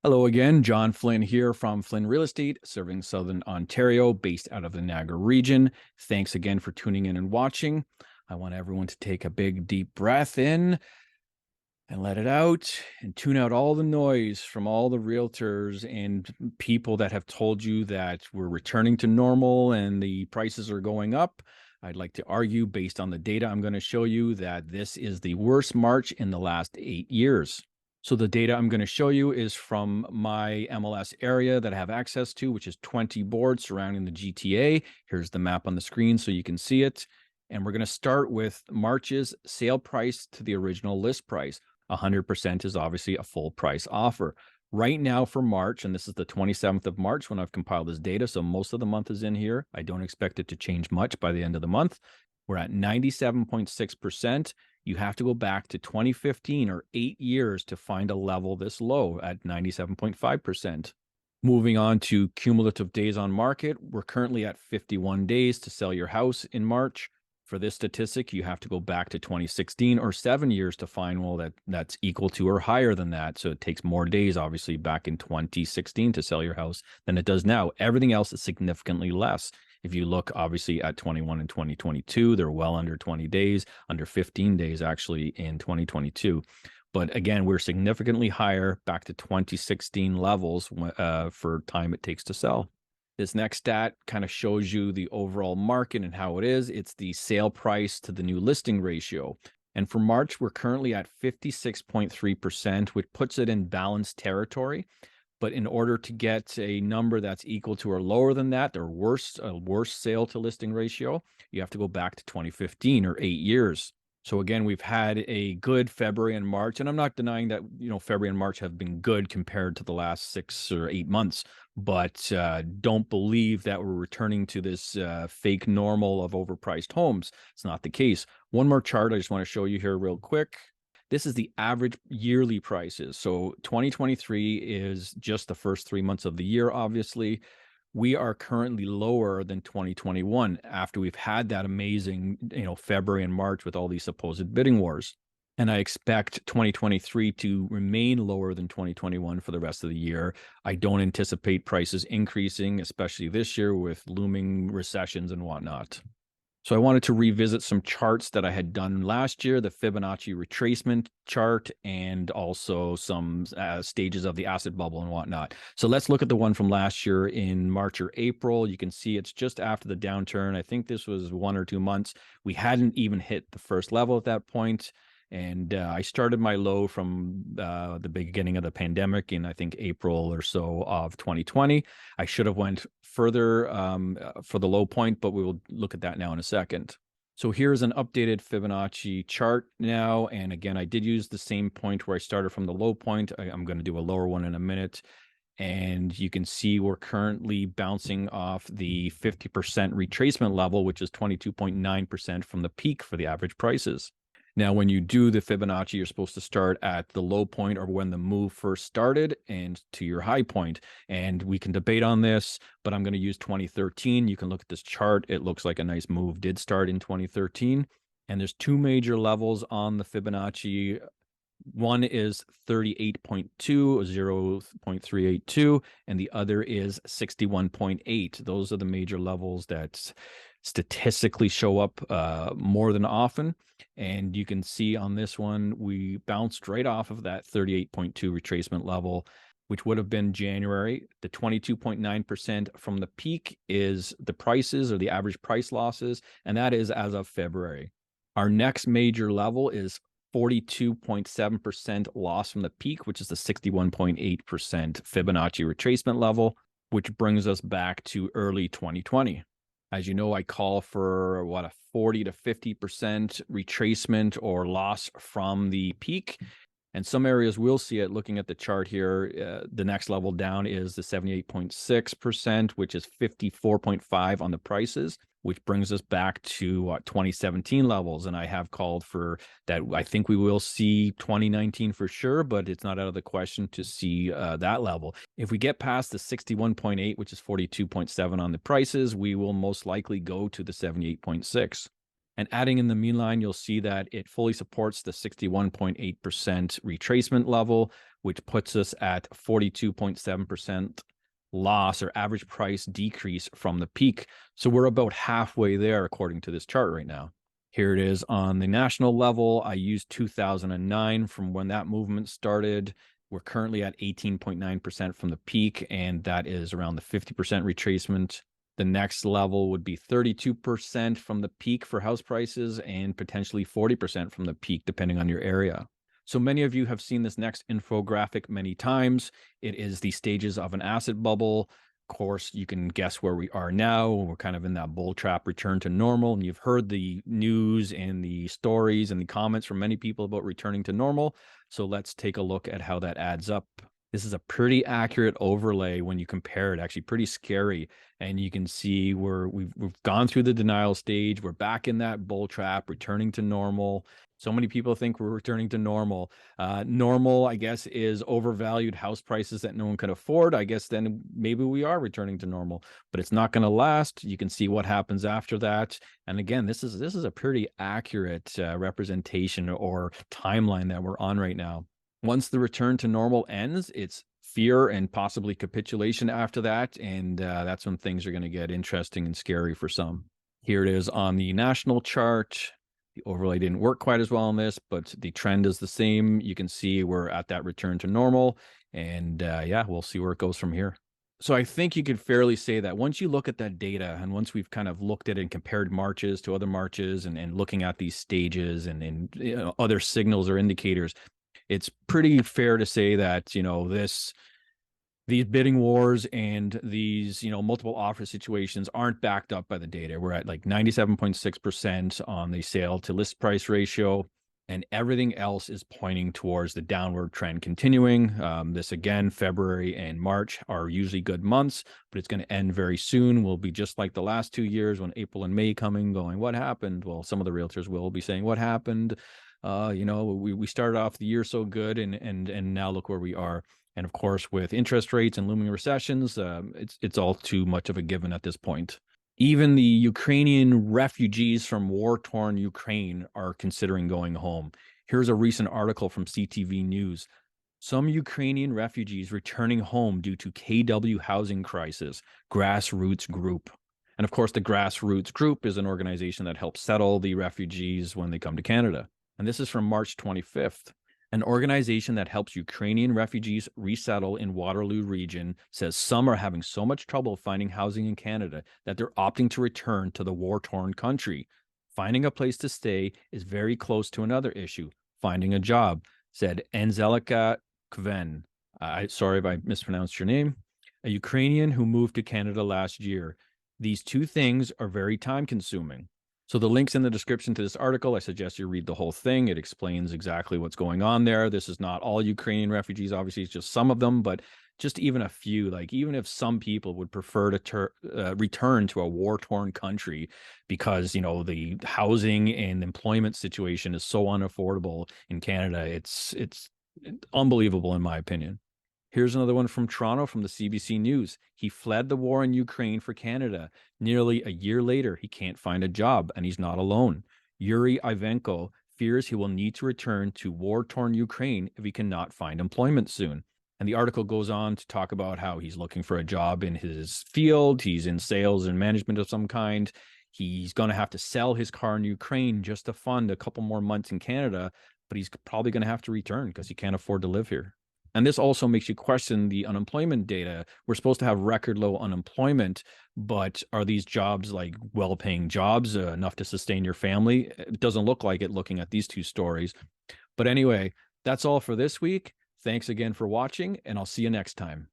Hello again, John Flynn here from Flynn Real Estate, serving Southern Ontario, based out of the Niagara region. Thanks again for tuning in and watching. I want everyone to take a big, deep breath in and let it out and tune out all the noise from all the realtors and people that have told you that we're returning to normal and the prices are going up. I'd like to argue, based on the data I'm going to show you, that this is the worst March in the last 8 years. So the data I'm going to show you is from my MLS area that I have access to, which is 20 boards surrounding the GTA. Here's the map on the screen so you can see it. And we're going to start with March's sale price to the original list price. 100% is obviously a full price offer. Right now for March, and this is the 27th of March when I've compiled this data, so most of the month is in here. I don't expect it to change much by the end of the month. We're at 97.6%. You have to go back to 2015 or 8 years to find a level this low at 97.5%. Moving on to cumulative days on market, we're currently at 51 days to sell your house in March. For this statistic, you have to go back to 2016 or 7 years to find, well, that's equal to or higher than that. So it takes more days, obviously, back in 2016 to sell your house than it does now. Everything else is significantly less. If you look, obviously, at 21 and 2022, they're well under 20 days, under 15 days, actually, in 2022. But again, we're significantly higher back to 2016 levels for time it takes to sell. This next stat kind of shows you the overall market and how it is. It's the sale price to the new listing ratio. And for March, we're currently at 56.3%, which puts it in balanced territory. But in order to get a number that's equal to or lower than that, or worse, a worse sale to listing ratio, you have to go back to 2015 or 8 years. So again, we've had a good February and March, and I'm not denying that, February and March have been good compared to the last 6 or 8 months, but don't believe that we're returning to this fake normal of overpriced homes. It's not the case. One more chart I just want to show you here real quick. This is the average yearly prices. So 2023 is just the first 3 months of the year, obviously. We are currently lower than 2021 after we've had that amazing, February and March with all these supposed bidding wars. And I expect 2023 to remain lower than 2021 for the rest of the year. I don't anticipate prices increasing, especially this year with looming recessions and whatnot. So I wanted to revisit some charts that I had done last year, the Fibonacci Retracement chart, and also some stages of the asset bubble and whatnot. So let's look at the one from last year in March or April. You can see it's just after the downturn. I think this was 1 or 2 months. We hadn't even hit the first level at that point. And I started my low from the beginning of the pandemic in, I think, April or so of 2020. I should have went further for the low point, but we will look at that now in a second. So here's an updated Fibonacci chart now. And again, I did use the same point where I started from the low point. I'm going to do a lower one in a minute. And you can see we're currently bouncing off the 50% retracement level, which is 22.9% from the peak for the average prices. Now, when you do the Fibonacci, you're supposed to start at the low point or when the move first started and to your high point. And we can debate on this, but I'm going to use 2013. You can look at this chart. It looks like a nice move did start in 2013. And there's two major levels on the Fibonacci. One is 38.2, 0.382, and the other is 61.8. Those are the major levels that statistically show up more than often. And you can see on this one, we bounced right off of that 38.2 retracement level, which would have been January. The 22.9% from the peak is the prices or the average price losses, and that is as of February. Our next major level is 42.7% loss from the peak, which is the 61.8% Fibonacci retracement level, which brings us back to early 2020. As you know, I call for a 40 to 50% retracement or loss from the peak. And some areas will see it. Looking at the chart here, the next level down is the 78.6%, which is 54.5 on the prices, which brings us back to 2017 levels. And I have called for that. I think we will see 2019 for sure, but it's not out of the question to see that level. If we get past the 61.8, which is 42.7 on the prices, we will most likely go to the 78.6. And adding in the mean line, you'll see that it fully supports the 61.8% retracement level, which puts us at 42.7% loss or average price decrease from the peak. So we're about halfway there according to this chart right now. Here it is on the national level. I used 2009 from when that movement started. We're currently at 18.9% from the peak, and that is around the 50% retracement. The next level would be 32% from the peak for house prices and potentially 40% from the peak, depending on your area. So many of you have seen this next infographic many times. It is the stages of an asset bubble. Of course, you can guess where we are now. We're kind of in that bull trap return to normal. And you've heard the news and the stories and the comments from many people about returning to normal. So let's take a look at how that adds up. This is a pretty accurate overlay when you compare it, actually pretty scary. And you can see we've gone through the denial stage. We're back in that bull trap, returning to normal. So many people think we're returning to normal. Normal, I guess, is overvalued house prices that no one can afford. I guess then maybe we are returning to normal, but it's not going to last. You can see what happens after that. And again, this is a pretty accurate representation or timeline that we're on right now. Once the return to normal ends, it's fear and possibly capitulation after that. And that's when things are going to get interesting and scary for some. Here it is on the national chart. The overlay didn't work quite as well on this, but the trend is the same. You can see we're at that return to normal. And yeah, we'll see where it goes from here. So I think you could fairly say that once you look at that data and once we've kind of looked at it and compared marches to other marches and looking at these stages and you know, other signals or indicators, it's pretty fair to say that, you know, these bidding wars and these, you know, multiple offer situations aren't backed up by the data. We're at like 97.6% on the sale to list price ratio, and everything else is pointing towards the downward trend continuing. This again, February and March are usually good months, but it's going to end very soon. We'll be just like the last 2 years when April and May coming going, what happened? Well, some of the realtors will be saying, what happened? You know, we started off the year so good and now look where we are. And of course, with interest rates and looming recessions, it's all too much of a given at this point. Even the Ukrainian refugees from war-torn Ukraine are considering going home. Here's a recent article from CTV News. Some Ukrainian refugees returning home due to KW housing crisis, grassroots group. And of course, the grassroots group is an organization that helps settle the refugees when they come to Canada. And this is from March 25th. An organization that helps Ukrainian refugees resettle in Waterloo region says some are having so much trouble finding housing in Canada that they're opting to return to the war-torn country. Finding a place to stay is very close to another issue, finding a job, said Anzelika Kven. Sorry if I mispronounced your name. A Ukrainian who moved to Canada last year. These two things are very time-consuming. So the link's in the description to this article. I suggest you read the whole thing. It explains exactly what's going on there. This is not all Ukrainian refugees. Obviously, it's just some of them, but just even a few. Like even if some people would prefer to return to a war-torn country because, you know, the housing and employment situation is so unaffordable in Canada, it's unbelievable in my opinion. Here's another one from Toronto from the CBC News. He fled the war in Ukraine for Canada. Nearly a year later, he can't find a job, and he's not alone. Yuri Ivanko fears he will need to return to war-torn Ukraine if he cannot find employment soon. And the article goes on to talk about how he's looking for a job in his field. He's in sales and management of some kind. He's going to have to sell his car in Ukraine just to fund a couple more months in Canada, but he's probably going to have to return because he can't afford to live here. And this also makes you question the unemployment data. We're supposed to have record low unemployment, but are these jobs like well-paying jobs enough to sustain your family? It doesn't look like it looking at these two stories. But anyway, that's all for this week. Thanks again for watching, and I'll see you next time.